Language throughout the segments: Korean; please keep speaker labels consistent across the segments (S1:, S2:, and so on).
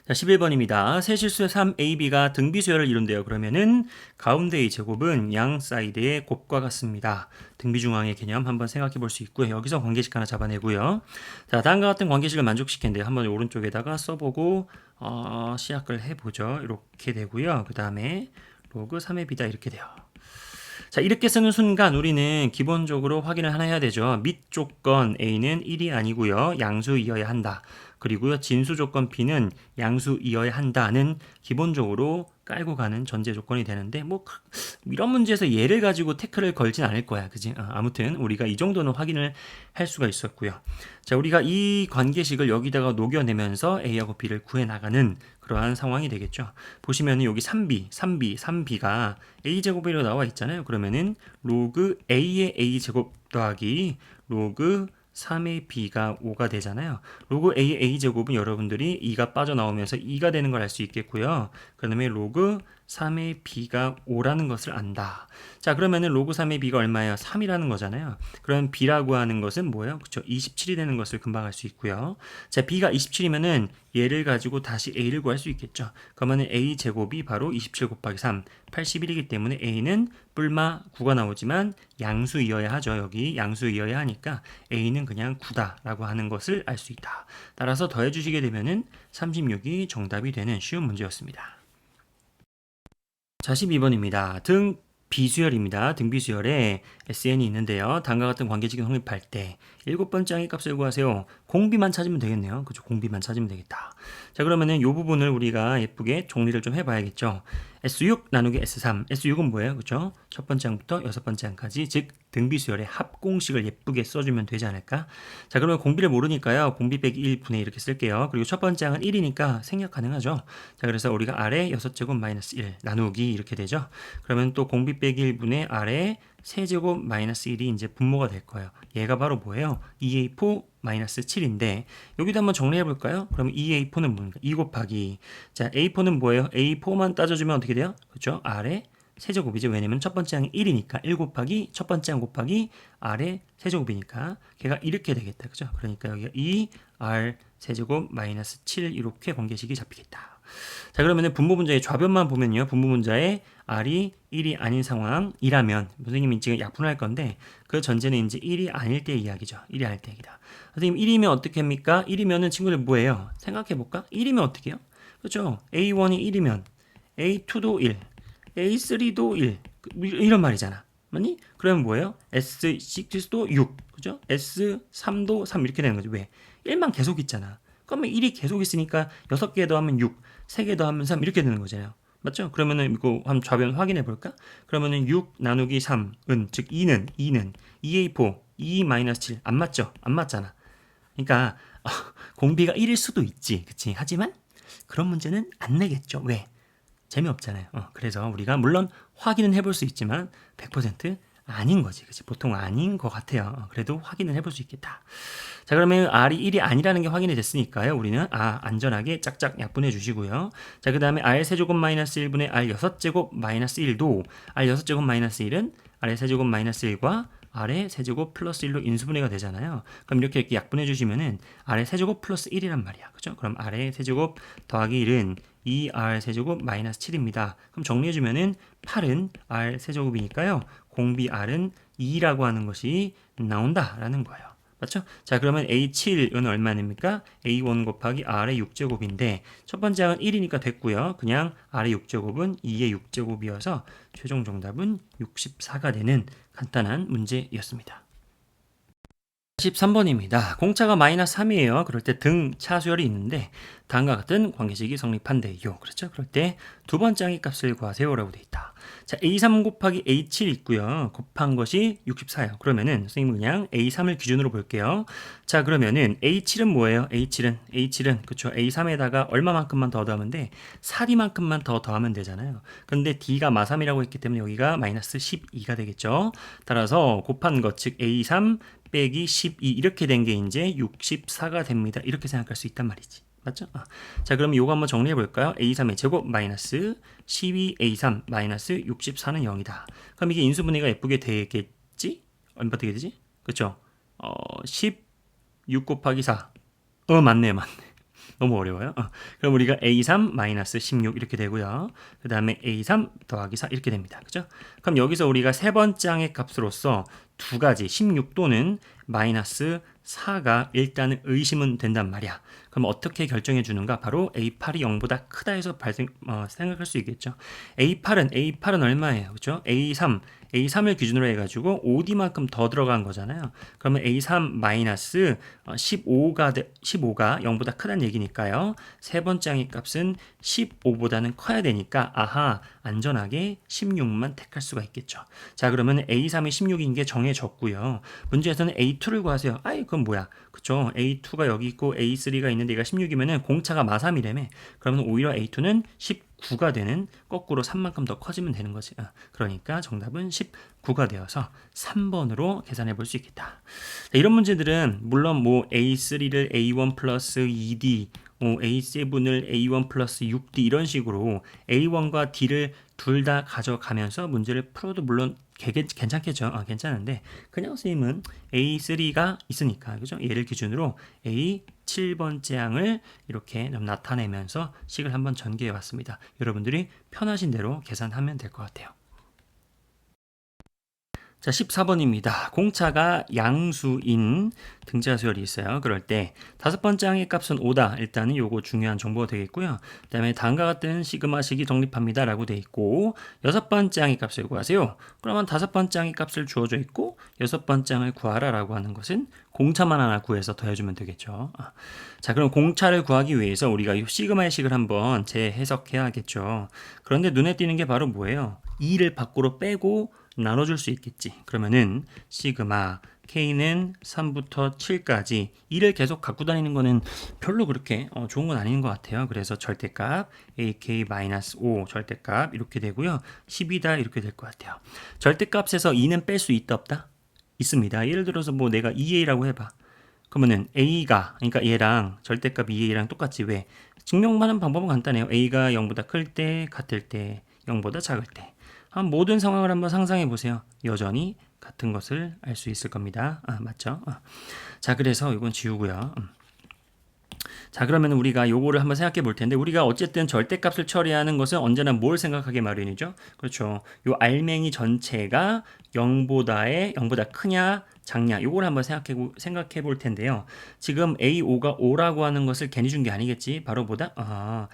S1: 자, 11번입니다. 세실수의 3ab가 등비수열을 이룬대요. 그러면은 가운데의 제곱은 양 사이드의 곱과 같습니다. 등비중앙의 개념 한번 생각해 볼 수 있고요. 여기서 관계식 하나 잡아내고요. 자, 다음과 같은 관계식을 만족시킨대요. 한번 오른쪽에다가 써보고 시작을 해보죠. 이렇게 되고요. 그 다음에 로그 3의 b다 이렇게 돼요. 자, 이렇게 쓰는 순간 우리는 기본적으로 확인을 하나 해야 되죠. 밑 조건 A는 1이 아니고요. 양수이어야 한다. 그리고요. 진수 조건 B는 양수이어야 한다는 기본적으로 깔고 가는 전제 조건이 되는데 뭐 이런 문제에서 얘를 가지고 태클을 걸진 않을 거야. 그지? 아무튼 우리가 이 정도는 확인을 할 수가 있었고요. 자, 우리가 이 관계식을 여기다가 녹여내면서 A하고 B를 구해 나가는 그러한 상황이 되겠죠. 보시면 여기 3B가 A제곱으로 나와 있잖아요. 그러면은 로그 A의 A제곱 더하기 로그 3의 b가 5가 되잖아요. 로그 a의 a제곱은 여러분들이 2가 빠져나오면서 2가 되는 걸 알 수 있겠고요. 그 다음에 로그 3의 b가 5라는 것을 안다. 자, 그러면은 로그 3의 b가 얼마예요? 3이라는 거잖아요. 그럼 b라고 하는 것은 뭐예요? 그쵸? 27이 되는 것을 금방 알 수 있고요. 자, b가 27이면은 얘를 가지고 다시 a를 구할 수 있겠죠. 그러면은 a 제곱이 바로 27 곱하기 3, 81이기 때문에 a는 뿔마 9가 나오지만 양수이어야 하죠. 여기 양수이어야 하니까 a는 그냥 9다라고 하는 것을 알 수 있다. 따라서 더해 주시게 되면은 36이 정답이 되는 쉬운 문제였습니다. 자, 12번입니다. 등 비수열입니다. 등 비수열에 SN이 있는데요. 다음과 같은 관계식을 성립할 때 7번째 항의 값을 구하세요. 공비만 찾으면 되겠네요. 그죠? 공비만 찾으면 되겠다. 자, 그러면은 이 부분을 우리가 예쁘게 정리를 좀 해봐야겠죠. S6 나누기 S3. S6은 뭐예요? 그죠? 첫 번째 항부터 여섯 번째 항까지, 즉 등비수열의 합공식을 예쁘게 써주면 되지 않을까? 자, 그러면 공비를 모르니까요. 공비 빼기 1분의 이렇게 쓸게요. 그리고 첫 번째 항은 1이니까 생략 가능하죠. 자, 그래서 우리가 아래 6제곱 마이너스 1 나누기 이렇게 되죠. 그러면 또 공비 빼기 1분의 아래 세제곱 마이너스 1이 이제 분모가 될 거예요. 얘가 바로 뭐예요? 2a4 마이너스 7인데 여기도 한번 정리해 볼까요? 그럼 2a4는 뭡니까? 2 곱하기, 자, a4는 뭐예요? a4만 따져주면 어떻게 돼요? 그렇죠? 아래 세제곱이죠. 왜냐면 첫 번째 항이 1이니까 1 곱하기 첫 번째 항 곱하기 아래 세제곱이니까 걔가 이렇게 되겠다. 그죠? 그러니까 여기가 2r 세제곱 마이너스 7 이렇게 관계식이 잡히겠다. 자, 그러면은 분모 분자의 좌변만 보면요. 분모 분자의 r이 1이 아닌 상황이라면 선생님이 지금 약분할 건데 그 전제는 이제 1이 아닐 때 이야기죠. 1이 아닐 때 얘기다. 선생님 1이면 어떻게 합니까? 1이면은 친구들 뭐예요? 생각해 볼까? 1이면 어떻게 해요? 그렇죠? A1이 1이면 A2도 1, A3도 1 이런 말이잖아. 맞니? 그러면 뭐예요? S6도 6, 그죠? S3도 3 이렇게 되는 거죠. 왜? 1만 계속 있잖아. 그러면 1이 계속 있으니까 6개 더하면 6, 3개 더하면 3 이렇게 되는 거잖아요. 맞죠? 그러면은 이거 한번 좌변 확인해 볼까? 그러면은 6 나누기 3은, 즉 2는 2a4 2-7 안 맞죠? 안 맞잖아. 그러니까 공비가 1일 수도 있지. 그치? 하지만 그런 문제는 안 내겠죠. 왜? 재미없잖아요. 그래서 우리가 물론 확인은 해볼 수 있지만 100% 아닌 거지. 그치? 보통 아닌 것 같아요. 그래도 확인은 해볼 수 있겠다. 자, 그러면 R이 1이 아니라는 게 확인이 됐으니까요. 우리는 안전하게 짝짝 약분해 주시고요. 자, 그 다음에 R 세제곱 마이너스 1분의 R 6제곱 마이너스 1도 R 6제곱 마이너스 1은 R의 세제곱 마이너스 1과 R의 세제곱 플러스 1로 인수분해가 되잖아요. 그럼 이렇게 약분해 주시면은 R의 세제곱 플러스 1이란 말이야. 그죠? 그럼 R의 세제곱 더하기 1은 2R 세제곱 마이너스 7입니다. 그럼 정리해 주면은 8은 R 세제곱이니까요. 공비 R은 2라고 하는 것이 나온다라는 거예요. 맞죠? 자, 그러면 A7은 얼마입니까? A1 곱하기 R의 6제곱인데 첫 번째 항은 1이니까 됐고요. 그냥 R의 6제곱은 2의 6제곱이어서 최종 정답은 64가 되는 간단한 문제였습니다. 13번입니다. 공차가 마이너스 3이에요. 그럴 때 등 차수열이 있는데 다음과 같은 관계식이 성립한대요. 그렇죠? 그럴 때 두 번째 항의 값을 구하세요라고 되어 있다. 자, A3 곱하기 A7 있고요. 곱한 것이 64예요. 그러면은 선생님은 그냥 A3을 기준으로 볼게요. 자, 그러면은 A7은 뭐예요? A7은 그쵸? A3에다가 얼마만큼만 더 더하면 돼? 4D만큼만 더 더하면 되잖아요. 그런데 D가 마삼이라고 했기 때문에 여기가 마이너스 12가 되겠죠. 따라서 곱한 것, 즉 A3 빼기 12 이렇게 된 게 이제 64가 됩니다. 이렇게 생각할 수 있단 말이지. 맞죠? 자, 그럼 이거 한번 정리해 볼까요? A3의 제곱 마이너스 12A3 마이너스 64는 0이다. 그럼 이게 인수분해가 예쁘게 되겠지? 얼마 되게 되지? 그쵸? 16 곱하기 4. 맞네. 너무 어려워요. 그럼 우리가 A3 마이너스 16 이렇게 되고요. 그 다음에 A3 더하기 4 이렇게 됩니다. 그죠? 그럼 여기서 우리가 세 번째 항의 값으로서 두 가지 16 또는 마이너스 4가 일단은 의심은 된단 말이야. 그럼 어떻게 결정해 주는가? 바로 A8이 0보다 크다 해서 생각할 수 있겠죠. A8은 얼마예요? 그죠? A3을 기준으로 해가지고 OD만큼 더 들어간 거잖아요. 그러면 A3 마이너스 15가 0보다 크다는 얘기니까요. 세 번째 항의 값은 15보다는 커야 되니까 아하 안전하게 16만 택할 수가 있겠죠. 자 그러면 A3이 16인 게 정해졌고요. 문제에서는 A2를 구하세요. 아이 그건 뭐야? 그쵸? A2가 여기 있고 A3가 있는데 얘가 16이면은 공차가 마3이라며. 그러면 오히려 A2는 19가 되는 거꾸로 3만큼 더 커지면 되는 거지. 그러니까 정답은 19가 되어서 3번으로 계산해 볼 수 있겠다. 자, 이런 문제들은 물론 뭐 A3를 A1 플러스 2D A7을 A1 플러스 6D 이런 식으로 A1과 D를 둘 다 가져가면서 문제를 풀어도 물론 괜찮겠죠. 괜찮은데 그냥 선생님은 A3가 있으니까 그죠? 얘를 기준으로 A7번째 항을 이렇게 좀 나타내면서 식을 한번 전개해 왔습니다. 여러분들이 편하신 대로 계산하면 될 것 같아요. 자, 14번입니다. 공차가 양수인 등차 수열이 있어요. 그럴 때 다섯 번째 항의 값은 5다. 일단은 요거 중요한 정보가 되겠고요. 그 다음에 다음과 같은 시그마식이 성립합니다. 라고 돼 있고 여섯 번째 항의 값을 구하세요. 그러면 다섯 번째 항의 값을 주어져 있고 여섯 번째 항을 구하라 라고 하는 것은 공차만 하나 구해서 더해주면 되겠죠. 자, 그럼 공차를 구하기 위해서 우리가 이 시그마의 식을 한번 재해석해야겠죠. 그런데 눈에 띄는 게 바로 뭐예요? 2를 밖으로 빼고 나눠줄 수 있겠지. 그러면은 시그마 K는 3부터 7까지 2를 계속 갖고 다니는 거는 별로 그렇게 좋은 건 아닌 것 같아요. 그래서 절대값 AK-5 절대값 이렇게 되고요. 10이다 이렇게 될 것 같아요. 절대값에서 2는 뺄 수 있다 없다? 있습니다. 예를 들어서 뭐 내가 2A라고 해봐. 그러면은 A가 그러니까 얘랑 절대값 2A랑 똑같지. 왜? 증명하는 방법은 간단해요. A가 0보다 클 때, 같을 때, 0보다 작을 때. 모든 상황을 한번 상상해 보세요. 여전히 같은 것을 알 수 있을 겁니다. 맞죠? 자, 그래서 이건 지우고요. 자, 그러면 우리가 요거를 한번 생각해 볼 텐데 우리가 어쨌든 절대값을 처리하는 것은 언제나 뭘 생각하게 마련이죠? 그렇죠. 요 알맹이 전체가 0보다 크냐 작냐 요걸 한번 생각해 볼 텐데요. 지금 A5가 5라고 하는 것을 괜히 준 게 아니겠지. 바로 K가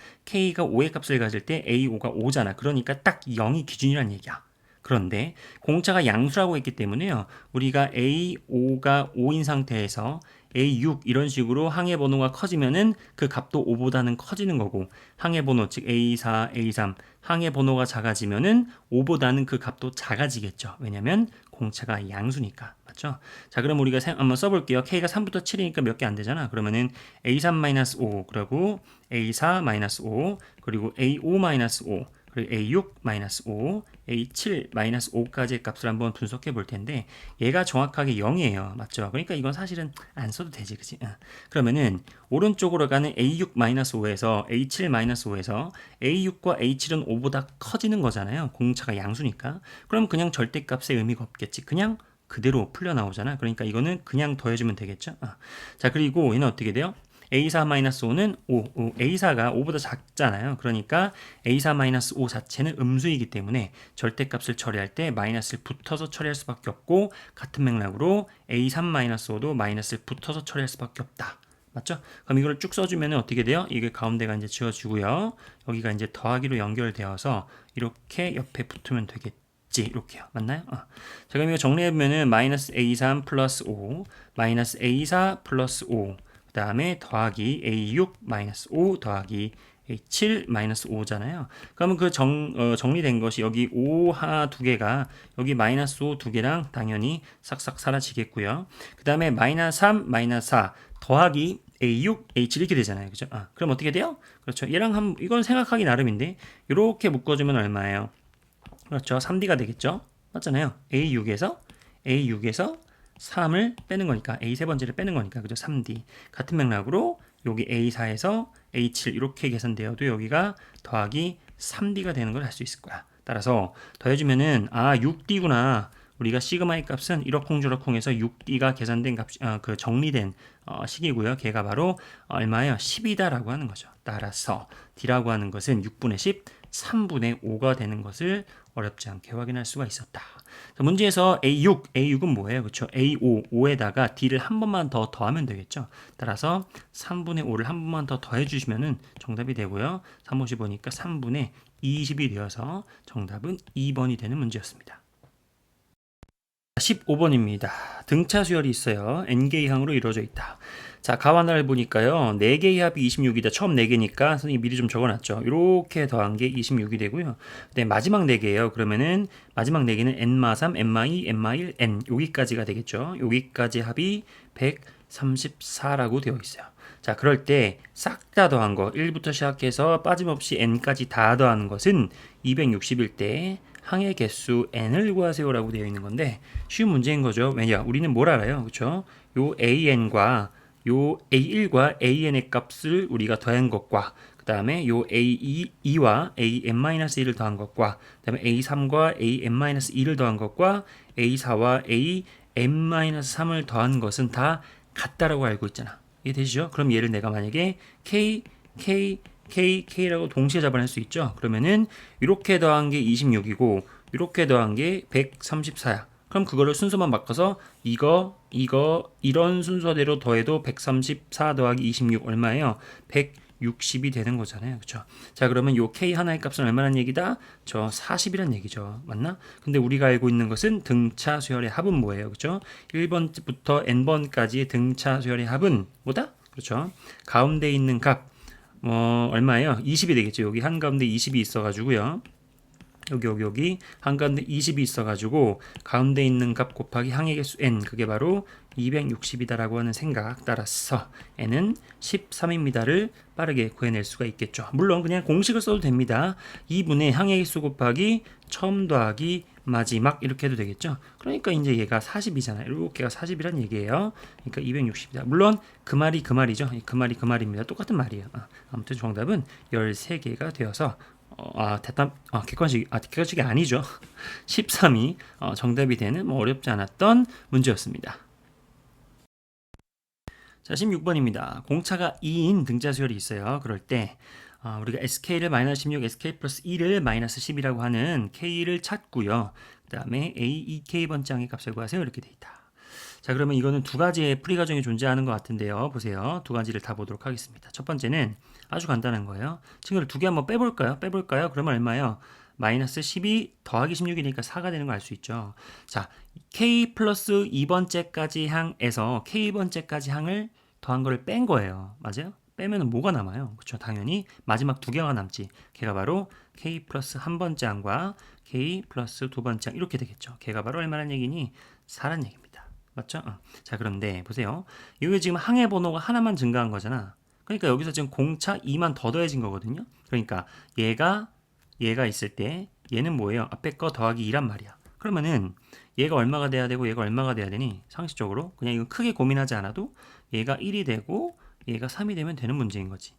S1: 5의 값을 가질 때 A5가 5잖아. 그러니까 딱 0이 기준이란 얘기야. 그런데 공차가 양수라고 했기 때문에요. 우리가 A5가 5인 상태에서 A6 이런 식으로 항해 번호가 커지면은 그 값도 5보다는 커지는 거고 항해 번호 즉 A4, A3 항해 번호가 작아지면은 5보다는 그 값도 작아지겠죠. 왜냐면 공차가 양수니까. 맞죠? 자, 그럼 우리가 한번 써볼게요. K가 3부터 7이니까 몇 개 안 되잖아. 그러면은 A3-5 그리고 A4-5 그리고 A5-5 그리고 A6-5, A7-5까지의 값을 한번 분석해 볼 텐데 얘가 정확하게 0이에요. 맞죠? 그러니까 이건 사실은 안 써도 되지. 그치? 그러면은 오른쪽으로 가는 A6-5에서 A7-5에서 A6과 A7은 5보다 커지는 거잖아요. 공차가 양수니까. 그럼 그냥 절대값의 의미가 없겠지. 그냥 그대로 풀려 나오잖아. 그러니까 이거는 그냥 더해주면 되겠죠. 자, 그리고 얘는 어떻게 돼요? A4-5는 5, A4가 5보다 작잖아요. 그러니까 A4-5 자체는 음수이기 때문에 절대값을 처리할 때 마이너스를 붙어서 처리할 수밖에 없고 같은 맥락으로 A3-5도 마이너스를 붙어서 처리할 수밖에 없다. 맞죠? 그럼 이걸 쭉 써주면 어떻게 돼요? 이게 가운데가 이제 지워지고요. 여기가 이제 더하기로 연결되어서 이렇게 옆에 붙으면 되겠지. 이렇게요. 맞나요? 자, 그럼 이거 정리해보면은 마이너스 A3 플러스 5, 마이너스 A4 플러스 5, 그 다음에 더하기 A6 마이너스 5 더하기 A7 마이너스 5잖아요. 그러면 그 정리된 것이 여기 5 하나 두 개가 여기 마이너스 5 두 개랑 당연히 싹싹 사라지겠고요. 그 다음에 마이너스 3 마이너스 4 더하기 A6 A7 이렇게 되잖아요. 그죠? 그럼 어떻게 돼요? 그렇죠. 얘랑 이건 생각하기 나름인데 이렇게 묶어주면 얼마예요? 그렇죠. 3D가 되겠죠. 맞잖아요. A6에서 3을 빼는 거니까 A 세 번째를 빼는 거니까 그죠? 3D 같은 맥락으로 여기 A4에서 A7 이렇게 계산되어도 여기가 더하기 3D가 되는 걸 알 수 있을 거야. 따라서 더해주면은 6D구나. 우리가 시그마의 값은 이러쿵저러쿵해서 6D가 계산된 값, 그 정리된 식이고요. 걔가 바로 얼마예요? 10이다라고 하는 거죠. 따라서 D라고 하는 것은 6분의 10, 3분의 5가 되는 것을 어렵지 않게 확인할 수가 있었다. 자, 문제에서 A6은 뭐예요? 그렇죠? A5, 5에다가 D를 한 번만 더 더하면 되겠죠. 따라서 3분의 5를 한 번만 더 더해 주시면 정답이 되고요. 3, 5, 5니까 3분의 20이 되어서 정답은 2번이 되는 문제였습니다. 15번입니다. 등차 수열이 있어요. n개의 항으로 이루어져 있다. 자, 가와나를 보니까요. 4개의 합이 26이다. 처음 4개니까 선생님이 미리 좀 적어놨죠. 이렇게 더한 게 26이 되고요. 근데 마지막 4개예요. 그러면은 마지막 4개는 n마3, n마2, n마1, n 여기까지가 되겠죠. 여기까지 합이 134라고 되어 있어요. 자, 그럴 때 싹 다 더한 거 1부터 시작해서 빠짐없이 n까지 다 더하는 것은 260일 때 항의 개수 n을 구하세요라고 되어 있는 건데 쉬운 문제인 거죠. 왜냐? 우리는 뭘 알아요? 그렇죠? 요 an과 요 a1과 an의 값을 우리가 더한 것과 그 다음에 요 a2와 an-1을 더한 것과 그 다음에 a3과 an-2를 더한 것과 a4와 an-3을 더한 것은 다 같다라고 알고 있잖아. 이해 되시죠? 그럼 얘를 내가 만약에 K라고 동시에 잡아낼 수 있죠. 그러면은 이렇게 더한 게 26이고 이렇게 더한 게 134야. 그럼 그거를 순서만 바꿔서 이런 순서대로 더해도 134 더하기 26 얼마예요? 160이 되는 거잖아요. 그렇죠? 자, 그러면 요 K 하나의 값은 얼마란 얘기다? 저 40이란 얘기죠. 맞나? 근데 우리가 알고 있는 것은 등차 수열의 합은 뭐예요? 그렇죠? 1번부터 n번까지의 등차 수열의 합은 뭐다? 그렇죠? 가운데 있는 값 얼마예요? 20이 되겠죠. 여기 한가운데 20이 있어가지고요. 여기 한가운데 20이 있어가지고 가운데 있는 값 곱하기 항의 개수 n 그게 바로 260이다라고 하는 생각 따라서 n은 13입니다를 빠르게 구해낼 수가 있겠죠. 물론 그냥 공식을 써도 됩니다. 2분의 항의 개수 곱하기 처음 더하기 마지막 이렇게 해도 되겠죠. 그러니까 이제 얘가 40이잖아요. 이렇게가 40이란 얘기예요. 그러니까 260이다. 물론 그 말이 그 말이죠. 그 말입니다. 똑같은 말이에요. 아무튼 정답은 13개가 되어서 객관식이 아니죠. 13이 정답이 되는 어렵지 않았던 문제였습니다. 자, 16번입니다. 공차가 2인 등차 수열이 있어요. 그럴 때 우리가 sk를 마이너스 16, sk 플러스 2를 마이너스 10이라고 하는 k를 찾고요. 그 다음에 a, 2k 번장의 값을 구하세요. 이렇게 돼 있다. 자, 그러면 이거는 두 가지의 풀이 과정이 존재하는 것 같은데요. 보세요. 두 가지를 다 보도록 하겠습니다. 첫 번째는 아주 간단한 거예요. 친구들 두 개 한번 빼볼까요? 그러면 얼마예요? 마이너스 12 더하기 16이니까 4가 되는 거 알 수 있죠. 자, k 플러스 2번째까지 항에서 k번째까지 항을 더한 거를 뺀 거예요. 맞아요? 빼면 뭐가 남아요? 그렇죠? 당연히 마지막 두 개가 남지. 걔가 바로 k 플러스 한 번째 항과 k 플러스 두 번째 항 이렇게 되겠죠. 걔가 바로 얼마란 얘기니? 4란 얘기입니다. 맞죠? 자, 그런데 보세요. 이게 지금 항의 번호가 하나만 증가한 거잖아. 그러니까 여기서 지금 공차 2만 더 더해진 거거든요. 그러니까 얘가 있을 때 얘는 뭐예요? 앞에 거 더하기 2란 말이야. 그러면은 얘가 얼마가 돼야 되고 얘가 얼마가 돼야 되니? 상식적으로 그냥 이거 크게 고민하지 않아도 얘가 1이 되고 얘가 3이 되면 되는 문제인 거지.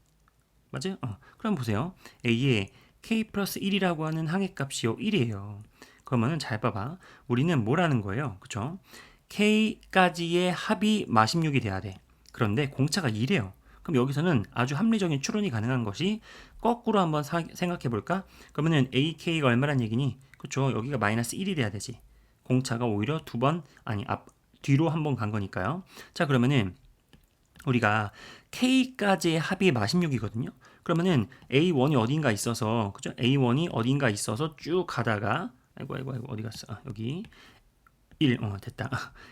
S1: 맞아요? 그럼 보세요. A에 k 플러스 1이라고 하는 항의 값이요 1이에요. 그러면은 잘 봐봐. 우리는 뭐라는 거예요? 그쵸? k까지의 합이 마십육이 돼야 돼. 그런데 공차가 2래요. 그럼 여기서는 아주 합리적인 추론이 가능한 것이 거꾸로 한번 생각해 볼까? 그러면은 ak가 얼마란 얘기니? 그쵸? 여기가 마이너스 1이 돼야 되지. 공차가 오히려 뒤로 한 번 간 거니까요. 자, 그러면은 우리가 k까지의 합이 마십육이거든요. 그러면은 a1이 어딘가 있어서 그죠? a1이 어딘가 있어서 쭉 가다가 아이고 어디 갔어? 여기 1 됐다.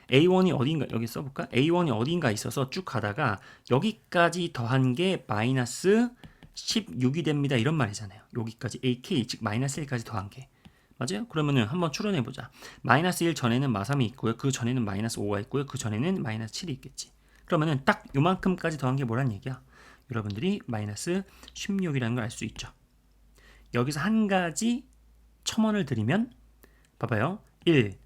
S1: a1이 어딘가 여기 써볼까? a1이 어딘가 있어서 쭉 가다가 여기까지 더한 게 마이너스 16이 됩니다. 이런 말이잖아요. 여기까지 ak 즉 마이너스 1까지 더한 게 맞아요? 그러면은 한번 추론해 보자. 마이너스 1 전에는 마3이 있고요. 그 전에는 마이너스 5가 있고요. 그 전에는 마이너스 7이 있겠지. 그러면은 딱 요만큼까지 더한 게 뭐란 얘기야? 여러분들이 마이너스 16이라는 걸 알 수 있죠. 여기서 한 가지 첨언을 드리면 봐봐요. 1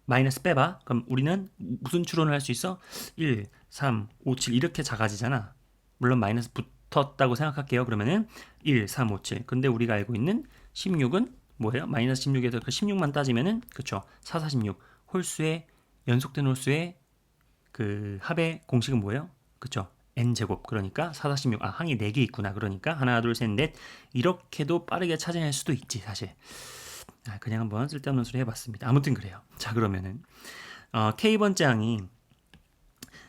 S1: 마이너스 빼봐. 그럼 우리는 무슨 추론을 할 수 있어? 1, 3, 5, 7 이렇게 작아지잖아. 물론 마이너스 붙었다고 생각할게요. 그러면은 1, 3, 5, 7. 근데 우리가 알고 있는 16은 뭐예요? 마이너스 16에서 그 16만 따지면은 그쵸? 4, 4, 16, 홀수의 연속된 홀수의 그 합의 공식은 뭐예요? 그쵸? n제곱. 그러니까 4-6. 항이 4개 있구나. 그러니까 하나, 둘, 셋, 넷. 이렇게도 빠르게 찾아낼 수도 있지, 사실. 그냥 한번 쓸데없는 소리 해봤습니다. 아무튼 그래요. 자, 그러면은 K번째 항이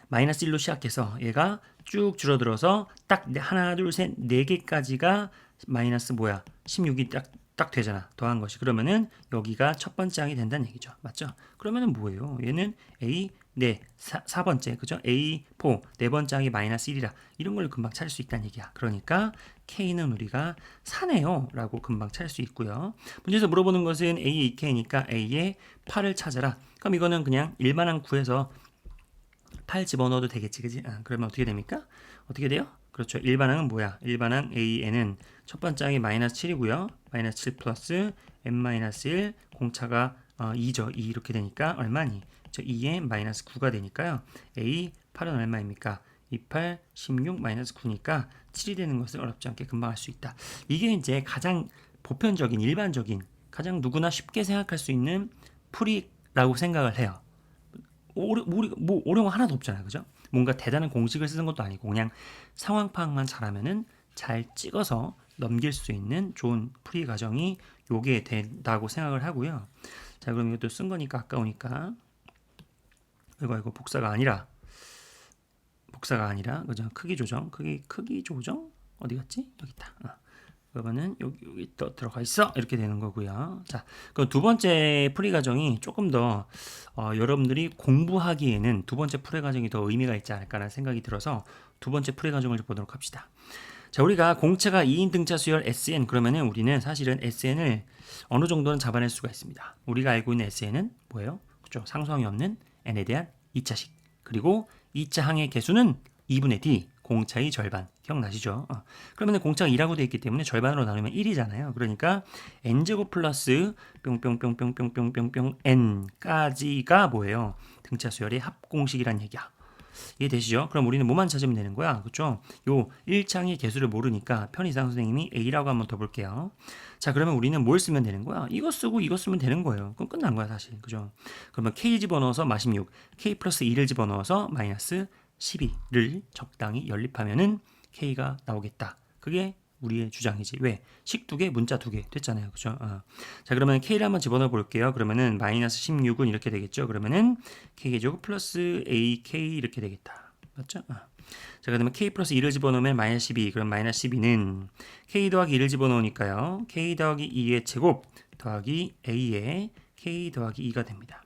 S1: 마이너스 1로 시작해서 얘가 쭉 줄어들어서 딱 하나, 둘, 셋, 4개까지가 마이너스 16이 딱 되잖아. 더한 것이. 그러면은 여기가 첫 번째 항이 된다는 얘기죠. 맞죠? 그러면은 뭐예요? 얘는 A, 4번째, 그죠? A4, 네 번째 항이 마이너스 1이라. 이런 걸 금방 찾을 수 있다는 얘기야. 그러니까 K는 우리가 4네요. 라고 금방 찾을 수 있고요. 문제에서 물어보는 것은 A의 2K니까 A의 8을 찾아라. 그럼 이거는 그냥 일반항 구해서 8 집어넣어도 되겠지, 그지? 그러면 어떻게 됩니까? 어떻게 돼요? 그렇죠. 일반항은 뭐야? 일반항 AN은 첫 번째 항이 마이너스 7이고요. 마이너스 7 플러스 n-1 공차가 2죠. 2 이렇게 되니까 얼마니? 2에 마이너스 9가 되니까요. A 8은 얼마입니까? 28, 16, 마이너스 9니까 7이 되는 것을 어렵지 않게 금방 할 수 있다. 이게 이제 가장 보편적인, 일반적인, 가장 누구나 쉽게 생각할 수 있는 풀이라고 생각을 해요. 어려운 거 하나도 없잖아요. 그죠? 뭔가 대단한 공식을 쓰는 것도 아니고 그냥 상황 파악만 잘하면은 잘 찍어서 넘길 수 있는 좋은 풀이 과정이 요게 된다고 생각을 하고요. 자, 그럼 이것도 쓴 거니까 아까우니까 이거 복사가 아니라 그죠? 크기 조정 어디 갔지? 여기 있다. 그러면은 여기 또 들어가 있어 이렇게 되는 거고요. 자, 그럼 두 번째 풀이 과정이 조금 더 여러분들이 공부하기에는 두 번째 풀이 과정이 더 의미가 있지 않을까라는 생각이 들어서 두 번째 풀이 과정을 보도록 합시다. 자, 우리가 공차가 2인 등차 수열 SN 그러면은 우리는 사실은 SN을 어느 정도는 잡아낼 수가 있습니다. 우리가 알고 있는 SN은 뭐예요? 그렇죠? 상수항이 없는 n에 대한 2차식. 그리고 2차 항의 개수는 2분의 d 공차의 절반. 기억나시죠? 그러면 공차가 2라고 되어 있기 때문에 절반으로 나누면 1이잖아요. 그러니까 n제곱 플러스 뿅뿅뿅뿅뿅뿅뿅뿅 n까지가 뭐예요? 등차 수열의 합공식이란 얘기야. 이해되시죠? 그럼 우리는 뭐만 찾으면 되는 거야? 그렇죠? 요 1창의 개수를 모르니까 편의상 선생님이 A라고 한번 더 볼게요. 자, 그러면 우리는 뭘 쓰면 되는 거야? 이거 쓰고 이거 쓰면 되는 거예요. 그럼 끝난 거야, 사실. 그죠? 그러면 K 집어넣어서 -16, K 플러스 2를 집어넣어서 마이너스 12를 적당히 연립하면은 K가 나오겠다. 그게 우리의 주장이지. 왜? 식 2개, 문자 2개 됐잖아요. 그죠? 자, 그러면 K를 한번 집어넣어 볼게요. 그러면은 마이너스 16은 이렇게 되겠죠. 그러면은 K제곱 플러스 AK 이렇게 되겠다. 맞죠? 자, 그러면 K 플러스 2를 집어넣으면 마이너스 12. 그럼 마이너스 12는 K 더하기 2를 집어넣으니까요. K 더하기 2의 제곱 더하기 A의 K 더하기 2가 됩니다.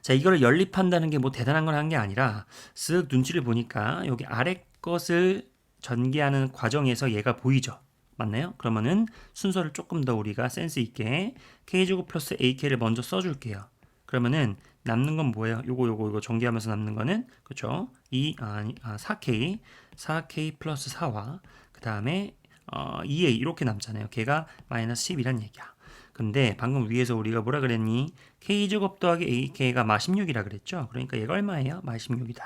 S1: 자, 이거를 연립한다는 게 뭐 대단한 걸 한 게 아니라 쓱 눈치를 보니까 여기 아래 것을 전개하는 과정에서 얘가 보이죠. 맞나요? 그러면은 순서를 조금 더 우리가 센스 있게 K제곱 플러스 AK를 먼저 써줄게요. 그러면은 남는 건 뭐예요? 요거 전개하면서 남는 거는 그쵸? 4K 플러스 4와 그 다음에 2A 이렇게 남잖아요. 걔가 마이너스 10이란 얘기야. 근데 방금 위에서 우리가 뭐라 그랬니? K제곱 더하기 AK가 -16이라 그랬죠? 그러니까 얘가 얼마예요? -16이다.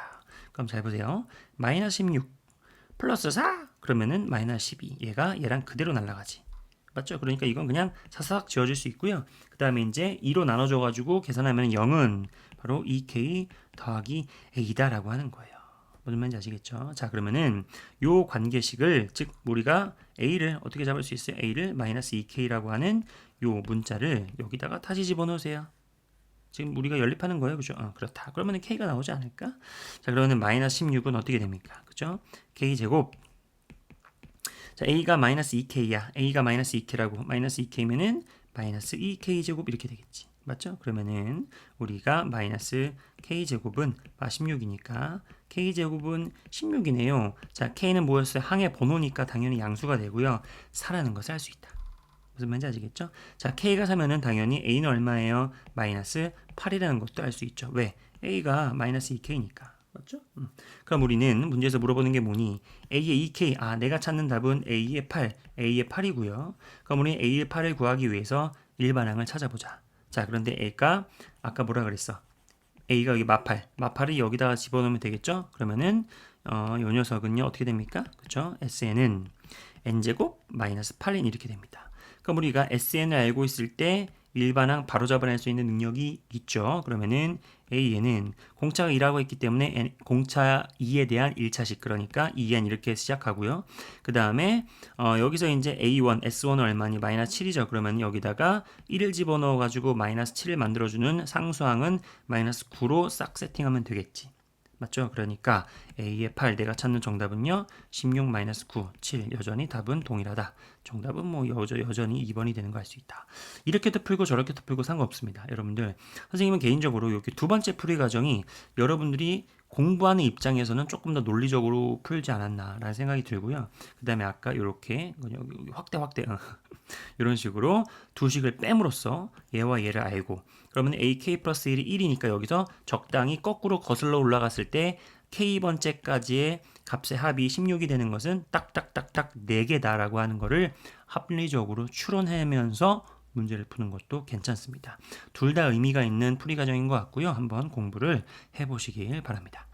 S1: 그럼 잘 보세요. 마이너스 16 플러스 4 그러면은 마이너스 12 얘가 얘랑 그대로 날아가지. 맞죠? 그러니까 이건 그냥 사사삭 지워질 수 있고요. 그 다음에 이제 2로 나눠줘 가지고 계산하면 0은 바로 2K 더하기 A다라고 하는 거예요. 무슨 말인지 아시겠죠? 자, 그러면은 요 관계식을 즉 우리가 A를 어떻게 잡을 수 있어요? A를 마이너스 2K라고 하는 요 문자를 여기다가 다시 집어넣으세요. 지금 우리가 연립하는 거예요. 그죠? 그렇다. 그러면 K가 나오지 않을까? 자, 그러면 마이너스 16은 어떻게 됩니까? 그죠? K제곱. 자, A가 마이너스 2K야. A가 마이너스 2K라고. 마이너스 2K면은 마이너스 2K제곱 이렇게 되겠지. 맞죠? 그러면은 우리가 마이너스 K제곱은 16이니까 K제곱은 16이네요. 자, K는 뭐였어요? 항의 번호니까 당연히 양수가 되고요. 4라는 것을 알 수 있다. 무슨 말인지 아시겠죠? 자, K가 4면은 당연히 A는 얼마예요? 마이너스 8이라는 것도 알 수 있죠. 왜? A가 마이너스 2K니까. 맞죠? 그럼 우리는 문제에서 물어보는 게 뭐니? A의 2K. 내가 찾는 답은 A의 8. A의 8이고요. 그럼 우리 A의 8을 구하기 위해서 일반항을 찾아보자. 자, 그런데 A가 아까 뭐라 그랬어? A가 여기 마팔을 여기다가 집어넣으면 되겠죠? 그러면은 요 녀석은요 어떻게 됩니까? 그렇죠? SN은 n제곱 마이너스 8인 이렇게 됩니다. 그럼 우리가 SN을 알고 있을 때 일반항 바로 잡아낼 수 있는 능력이 있죠. 그러면은 A에는 공차가 2라고 했기 때문에 공차 2에 대한 1차식, 그러니까 2n 이렇게 시작하고요. 그 다음에 여기서 이제 A1, S1은 얼마니? 마이너스 7이죠. 그러면 여기다가 1을 집어넣어 가지고 마이너스 7을 만들어주는 상수항은 마이너스 9로 싹 세팅하면 되겠지. 맞죠? 그러니까 A의 8, 내가 찾는 정답은요 16-9, 7. 여전히 답은 동일하다. 정답은 뭐 여전히 2번이 되는 거 알 수 있다. 이렇게도 풀고 저렇게도 풀고 상관없습니다. 여러분들, 선생님은 개인적으로 이렇게 두 번째 풀이 과정이 여러분들이 공부하는 입장에서는 조금 더 논리적으로 풀지 않았나라는 생각이 들고요. 그 다음에 아까 이렇게 확대 이런 식으로 두 식을 뺨으로써 얘와 얘를 알고, 그러면 AK 플러스 1이 1이니까 여기서 적당히 거꾸로 거슬러 올라갔을 때 K번째까지의 값의 합이 16이 되는 것은 딱딱딱딱 4개다라고 하는 거를 합리적으로 추론하면서 문제를 푸는 것도 괜찮습니다. 둘 다 의미가 있는 풀이 과정인 것 같고요. 한번 공부를 해보시길 바랍니다.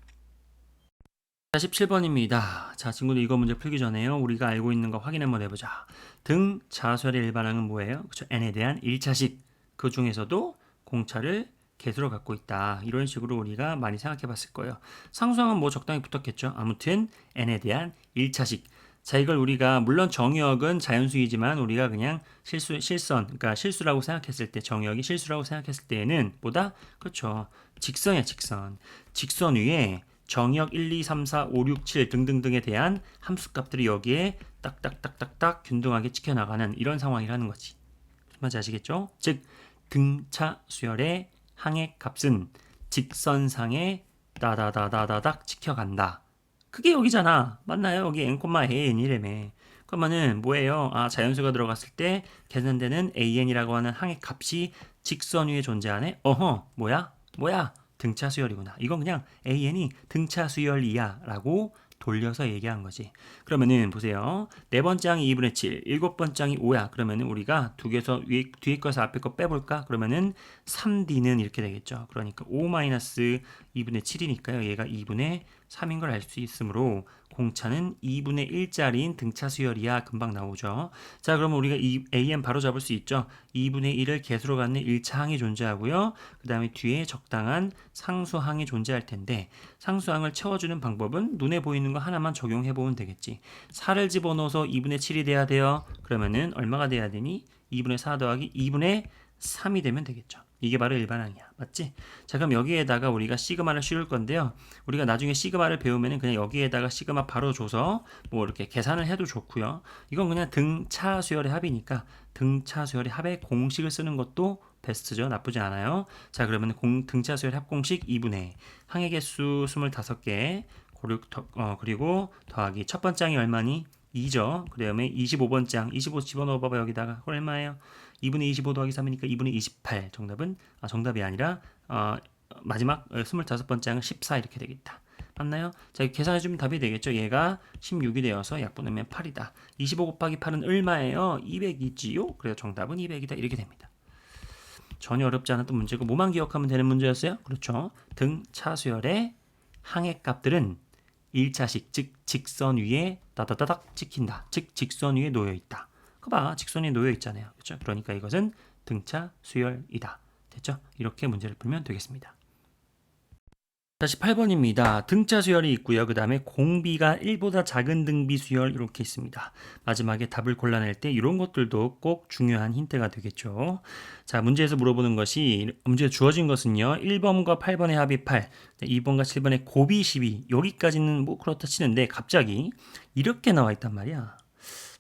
S1: 17번입니다. 자, 친구들, 이거 문제 풀기 전에요, 우리가 알고 있는 거 확인 한번 해보자. 등 차수열의 일반항은 뭐예요? 그쵸? n에 대한 1차식. 그 중에서도 공차를 개수로 갖고 있다. 이런 식으로 우리가 많이 생각해 봤을 거예요. 상수항은 뭐 적당히 붙었겠죠. 아무튼 n에 대한 1차식. 자, 이걸 우리가 물론 정의역은 자연수이지만 우리가 그냥 그러니까 실수라고 생각했을 때, 정의역이 실수라고 생각했을 때에는 뭐다? 그렇죠. 직선이야, 직선. 직선 위에 정의역 1, 2, 3, 4, 5, 6, 7 등등등에 대한 함수값들이 여기에 딱딱딱딱딱 균등하게 찍혀나가는 이런 상황이라는 거지. 무슨 말인지 아시겠죠? 즉 등차 수열의 항의 값은 직선상에 다다다다다닥 찍혀간다. 그게 여기잖아. 맞나요? 여기 n,an이라며. 그러면은 뭐예요? 아, 자연수가 들어갔을 때 계산되는 an이라고 하는 항의 값이 직선 위에 존재하네? 어허, 뭐야? 등차 수열이구나. 이건 그냥 an이 등차 수열이야 라고 돌려서 얘기한 거지. 그러면은 보세요. 네 번째 항이 2분의 7, 일곱 번째 항이 5야. 그러면은 우리가 두 개에서 뒤에 거에서 앞에 거 빼볼까? 그러면은 3D는 이렇게 되겠죠. 그러니까 5-2분의 7이니까요. 얘가 2분의 3인 걸 알 수 있으므로 공차는 2분의 1짜리인 등차 수열이야. 금방 나오죠. 자, 그러면 우리가 이 AM 바로 잡을 수 있죠. 2분의 1을 개수로 갖는 1차 항이 존재하고요. 그 다음에 뒤에 적당한 상수항이 존재할 텐데, 상수항을 채워주는 방법은 눈에 보이는 거 하나만 적용해 보면 되겠지. 4를 집어넣어서 2분의 7이 돼야 돼요. 그러면은 얼마가 돼야 되니? 2분의 4 더하기 2분의 3이 되면 되겠죠. 이게 바로 일반항이야. 맞지? 자, 그럼 여기에다가 우리가 시그마를 씌울 건데요. 우리가 나중에 시그마를 배우면은 그냥 여기에다가 시그마 바로 줘서 뭐 이렇게 계산을 해도 좋고요. 이건 그냥 등차 수열의 합이니까 등차 수열의 합의 공식을 쓰는 것도 베스트죠. 나쁘지 않아요. 자, 그러면 등차 수열 합 공식 2분의 항의 개수 25개 그리고 더하기 첫 번째 항이 얼마니? 2죠. 그 다음에 25번째 항, 25 집어넣어 봐봐. 여기다가 얼마예요? 2분의 25 더하기 3이니까 2분의 28. 정답이 아니라 마지막 25번째 항은 14 이렇게 되겠다. 맞나요? 자, 계산해주면 답이 되겠죠. 얘가 16이 되어서 약분하면 8이다. 25 곱하기 8은 얼마예요? 200이지요? 그래서 정답은 200이다. 이렇게 됩니다. 전혀 어렵지 않았던 문제고 뭐만 기억하면 되는 문제였어요? 그렇죠. 등 차수열의 항의 값들은 1차식, 즉 직선 위에 따다다닥 찍힌다. 즉 직선 위에 놓여 있다. 봐, 직선이 놓여 있잖아요. 그렇죠? 그러니까 이것은 등차 수열이다. 됐죠? 이렇게 문제를 풀면 되겠습니다. 다시 8번입니다. 등차 수열이 있고요. 그 다음에 공비가 1보다 작은 등비 수열 이렇게 있습니다. 마지막에 답을 골라낼 때 이런 것들도 꼭 중요한 힌트가 되겠죠. 자, 문제에서 물어보는 것이, 문제에 주어진 것은요. 1번과 8번의 합이 8, 2번과 7번의 곱이 12. 여기까지는 뭐 그렇다 치는데 갑자기 이렇게 나와 있단 말이야.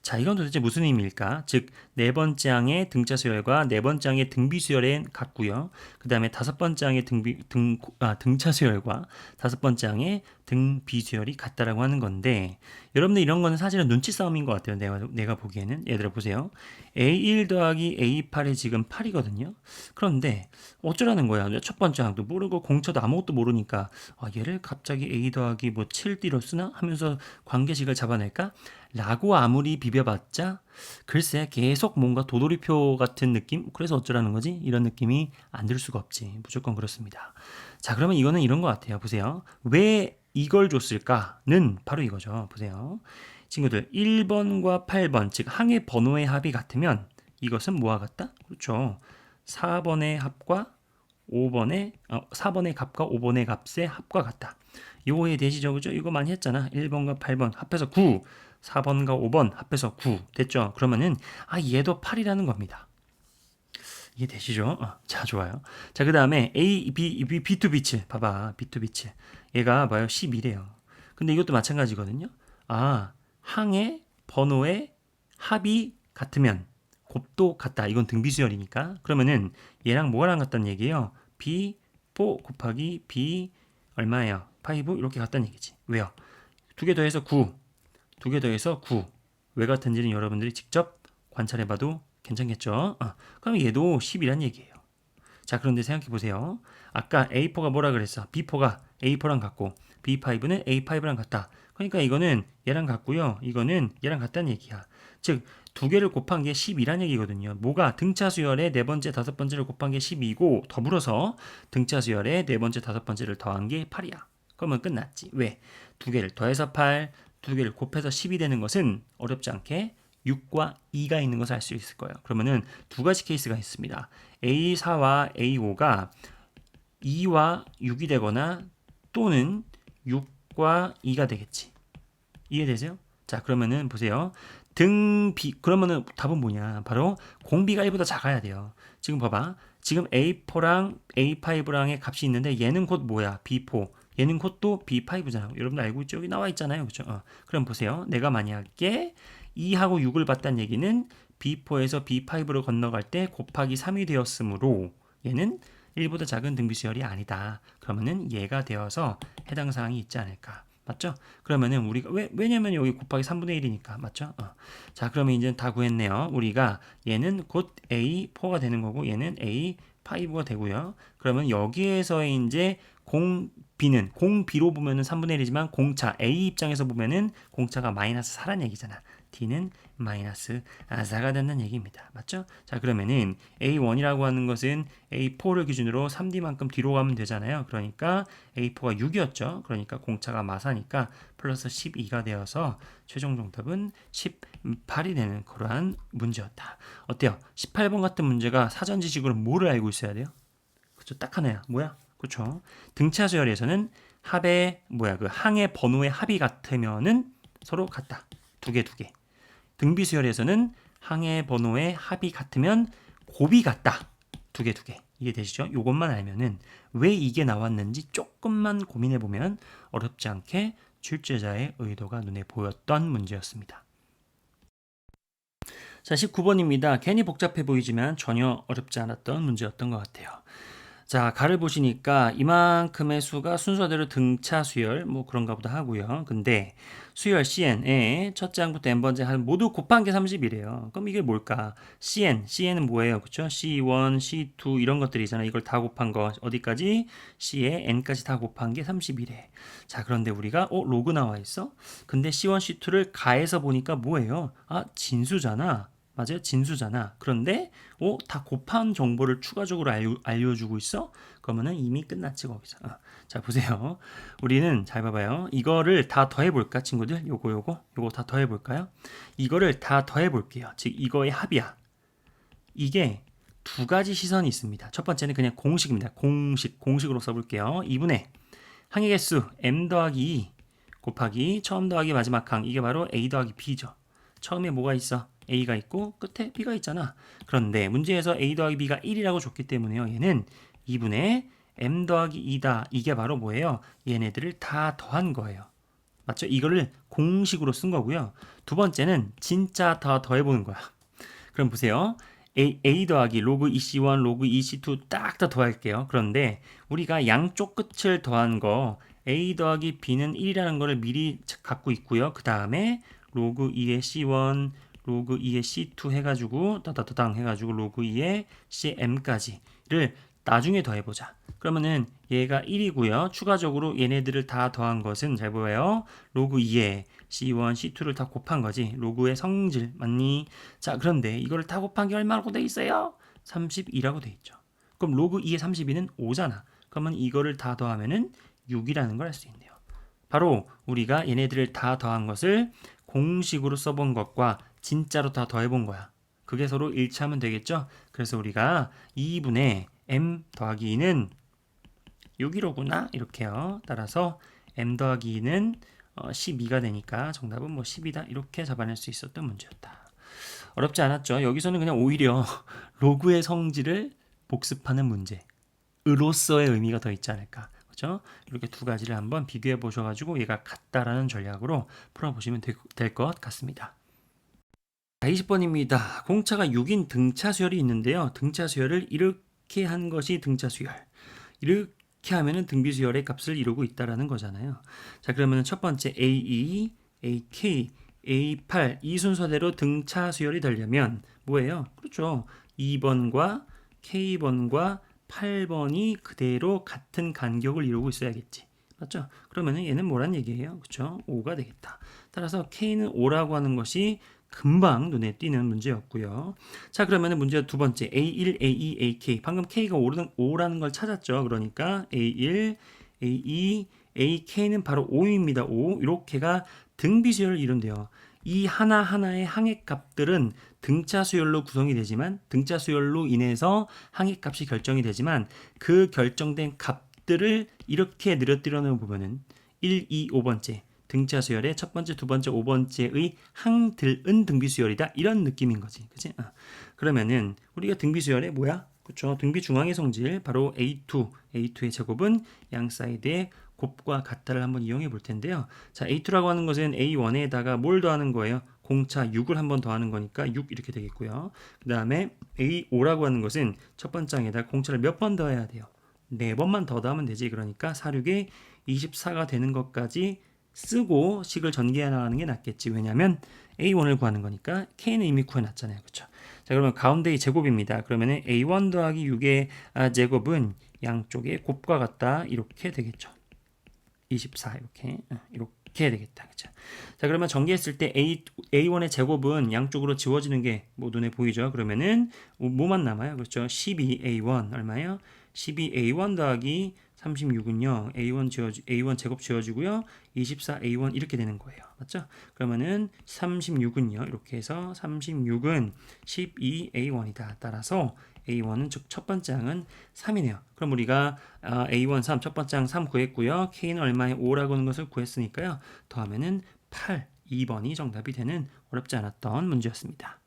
S1: 자, 이건 도대체 무슨 의미일까? 즉, 네 번째 항의 등차 수열과 네 번째 항의 등비 수열은 같고요. 그 다음에 다섯 번째 항의 등차 수열과 다섯 번째 항의 등비 수열이 같다라고 하는 건데, 여러분들 이런 거는 사실은 눈치 싸움인 것 같아요. 내가 보기에는. 얘들아 보세요. A1 더하기 A8이 지금 8이거든요. 그런데 어쩌라는 거야? 첫 번째 항도 모르고 공차도 아무것도 모르니까 얘를 갑자기 A 더하기 뭐 7D로 쓰나? 하면서 관계식을 잡아낼까? 라고 아무리 비벼봤자 글쎄 계속 뭔가 도돌이표 같은 느낌? 그래서 어쩌라는 거지? 이런 느낌이 안 들 수가 없지. 무조건 그렇습니다. 자, 그러면 이거는 이런 것 같아요. 보세요. 왜 이걸 줬을까는 바로 이거죠. 보세요. 친구들 1번과 8번 즉 항의 번호의 합이 같으면 이것은 뭐와 같다? 그렇죠. 4번의 합과 4번의 값과 5번의 값의 합과 같다. 요거에 되시죠? 그죠? 이거 많이 했잖아. 1번과 8번 합해서 9, 4번과 5번 합해서 9 됐죠? 그러면은 얘도 8이라는 겁니다. 이해 되시죠? 자, 좋아요. 자, 그 다음에 B2 비츠 봐봐. B2 비츠 얘가 뭐예요? 11이에요. 근데 이것도 마찬가지거든요. 항의 번호의 합이 같으면 곱도 같다. 이건 등비수열이니까. 그러면은 얘랑 뭐랑 같다는 얘기예요? B4 곱하기 B 얼마예요? 5 이렇게 같다는 얘기지. 왜요? 두 개 더해서 9. 두 개 더해서 9. 왜 같은지는 여러분들이 직접 관찰해봐도 괜찮겠죠? 그럼 얘도 10이란 얘기예요. 자, 그런데 생각해 보세요. 아까 A4가 뭐라 그랬어? B4가 A4랑 같고 B5는 A5랑 같다. 그러니까 이거는 얘랑 같고요. 이거는 얘랑 같다는 얘기야. 즉, 두 개를 곱한 게 10이란 얘기거든요. 뭐가 등차 수열의 네 번째, 다섯 번째를 곱한 게 10이고 더불어서 등차 수열의 네 번째, 다섯 번째를 더한 게 8이야. 그러면 끝났지. 왜? 두 개를 더해서 8, 두 개를 곱해서 10이 되는 것은 어렵지 않게 6과 2가 있는 것을 알 수 있을 거예요. 그러면은 두 가지 케이스가 있습니다. A4와 A5가 2와 6이 되거나 또는 6과 2가 되겠지. 이해되세요? 자, 그러면은 보세요. 그러면은 답은 뭐냐? 바로 공비가 1보다 작아야 돼요. 지금 봐봐. 지금 A4랑 A5랑의 값이 있는데 얘는 곧 뭐야? B4. 얘는 곧 또 B5잖아요. 여러분들 알고 있죠? 여기 나와 있잖아요. 그죠? 그럼 보세요. 내가 만약에 2하고 6을 봤다는 얘기는 B4에서 B5로 건너갈 때 곱하기 3이 되었으므로 얘는 1보다 작은 등비수열이 아니다. 그러면은 얘가 되어서 해당 사항이 있지 않을까. 맞죠? 그러면은 우리가 왜냐면 여기 곱하기 3분의 1이니까 맞죠? 자, 그러면 이제 다 구했네요. 우리가 얘는 곧 A4가 되는 거고 얘는 A5가 되고요. 그러면 여기에서의 이제 공비로 보면은 3분의 1이지만 공차 A 입장에서 보면은 공차가 마이너스 4란 얘기잖아. D는 마이너스 4가 된다는 얘기입니다. 맞죠? 자, 그러면은 A1이라고 하는 것은 A4를 기준으로 3D만큼 뒤로 가면 되잖아요. 그러니까 A4가 6이었죠. 그러니까 공차가 마사니까 플러스 12가 되어서 최종 정답은 18이 되는 그러한 문제였다. 어때요? 18번 같은 문제가 사전 지식으로 뭐를 알고 있어야 돼요? 그쵸? 딱 하나야. 뭐야? 그쵸? 등차 수열에서는 그 항의 번호의 합이 같으면은 서로 같다. 두 개. 등비 수열에서는 항의 번호의 합이 같으면 곱이 같다. 두 개. 이해되시죠? 요것만 알면은 왜 이게 나왔는지 조금만 고민해 보면 어렵지 않게 출제자의 의도가 눈에 보였던 문제였습니다. 자, 19번입니다. 괜히 복잡해 보이지만 전혀 어렵지 않았던 문제였던 것 같아요. 자, 가를 보시니까 이만큼의 수가 순서대로 등차 수열 뭐 그런가 보다 하고요. 근데 수열 CN에 첫째 항부터 n번째 항 모두 곱한 게 30이래요. 그럼 이게 뭘까? CN은 뭐예요? 그쵸? C1, C2 이런 것들이잖아요. 이걸 다 곱한 거 어디까지? C에 n까지 다 곱한 게 30이래. 자, 그런데 우리가 로그 나와 있어? 근데 C1, C2를 가해서 보니까 뭐예요? 진수잖아. 맞아요? 진수잖아. 그런데 다 곱한 정보를 추가적으로 알려주고 있어? 그러면은 이미 끝났지 거기서. 자, 보세요. 우리는 잘 봐봐요. 이거를 다 더해볼까 친구들? 요거 다 더해볼까요? 이거를 다 더해볼게요. 즉 이거의 합이야. 이게 두 가지 시선이 있습니다. 첫 번째는 그냥 공식입니다. 공식으로 써볼게요. 2분의 항의 개수 m 더하기 2 곱하기 처음 더하기 마지막 항 이게 바로 a 더하기 b죠. 처음에 뭐가 있어? A가 있고 끝에 B가 있잖아. 그런데 문제에서 A 더하기 B가 1이라고 줬기 때문에요. 얘는 2분의 M 더하기 2다. 이게 바로 뭐예요? 얘네들을 다 더한 거예요. 맞죠? 이거를 공식으로 쓴 거고요. 두 번째는 진짜 다 더해보는 거야. 그럼 보세요. A 더하기 로그 EC1, 로그 EC2 딱 다 더할게요. 그런데 우리가 양쪽 끝을 더한 거 A 더하기 B는 1이라는 거를 미리 갖고 있고요. 그 다음에 로그 2의 C1, 로그 2의 C2 해가지고 따다다당 해가지고 로그 2의 CM까지를 나중에 더해보자. 그러면은 얘가 1이고요. 추가적으로 얘네들을 다 더한 것은 잘 보여요. 로그 2의 C1, C2를 다 곱한 거지. 로그의 성질 맞니? 자, 그런데 이거를 다 곱한 게 얼마라고 돼 있어요? 32라고 돼 있죠. 그럼 로그 2의 32는 5잖아. 그러면 이거를 다 더하면은 6이라는 걸 알 수 있네요. 바로 우리가 얘네들을 다 더한 것을 공식으로 써본 것과 진짜로 다 더해본 거야. 그게 서로 일치하면 되겠죠. 그래서 우리가 2분의 m 더하기 2는 615구나 이렇게요. 따라서 m 더하기 2는 12가 되니까 정답은 뭐 10이다 이렇게 잡아낼 수 있었던 문제였다. 어렵지 않았죠. 여기서는 그냥 오히려 로그의 성질을 복습하는 문제으로서의 의미가 더 있지 않을까. 그렇죠? 이렇게 두 가지를 한번 비교해 보셔가지고 얘가 같다라는 전략으로 풀어보시면 될 것 같습니다. 20번입니다. 공차가 6인 등차 수열이 있는데요. 등차 수열을 이렇게 한 것이 등차 수열. 이렇게 하면은 등비 수열의 값을 이루고 있다라는 거잖아요. 자, 그러면 첫 번째 A2, AK, A8 이 순서대로 등차 수열이 되려면 뭐예요? 그렇죠. 2번과 K번과 8번이 그대로 같은 간격을 이루고 있어야겠지. 맞죠? 그러면은 얘는 뭐란 얘기예요? 그렇죠? 5가 되겠다. 따라서 K는 5라고 하는 것이 금방 눈에 띄는 문제였고요. 자, 그러면은 문제 두 번째 A1, A2, AK 방금 K가 5라는 걸 찾았죠. 그러니까 A1, A2, AK는 바로 5입니다. 5 이렇게가 등비 수열을 이룬대요. 이 하나하나의 항액값들은 등차 수열로 구성이 되지만 등차 수열로 인해서 항액값이 결정이 되지만 그 결정된 값들을 이렇게 늘어뜨려 보면은 1, 2, 5번째 등차 수열의 첫 번째, 두 번째, 5번째의 항들은 등비 수열이다. 이런 느낌인 거지. 그치? 그러면은 우리가 등비 수열의 뭐야? 그렇죠. 등비 중앙의 성질 바로 A2의 제곱은 양 사이드의 곱과 같다를 한번 이용해 볼 텐데요. 자, A2라고 하는 것은 A1에다가 뭘 더하는 거예요? 공차 6을 한번 더하는 거니까 6 이렇게 되겠고요. 그 다음에 A5라고 하는 것은 첫 번장에다 공차를 몇 번 더해야 돼요? 4번만 더 더하면 되지. 그러니까 4, 6에 24가 되는 것까지 쓰고 식을 전개해 나가는 게 낫겠지. 왜냐하면 A1을 구하는 거니까 K는 이미 구해놨잖아요. 그렇죠? 자, 그러면 가운데의 제곱입니다. 그러면 A1 더하기 6의 제곱은 양쪽의 곱과 같다. 이렇게 되겠죠. 24 이렇게 되겠다. 그렇죠? 자, 그러면 전개했을 때 A1의 제곱은 양쪽으로 지워지는 게 뭐 눈에 보이죠? 그러면은 뭐만 남아요? 그렇죠? 12A1 얼마예요? 12A1 더하기 36은요. A1 제곱 지워지고요. 24A1 이렇게 되는 거예요. 맞죠? 그러면은 36은요. 이렇게 해서 36은 12A1이다. 따라서 A1은 즉 첫 번째 항은 3이네요. 그럼 우리가 A1 3 첫 번째 항 3 구했고요. K는 얼마에 5라고 하는 것을 구했으니까요. 더하면은 8, 2번이 정답이 되는 어렵지 않았던 문제였습니다.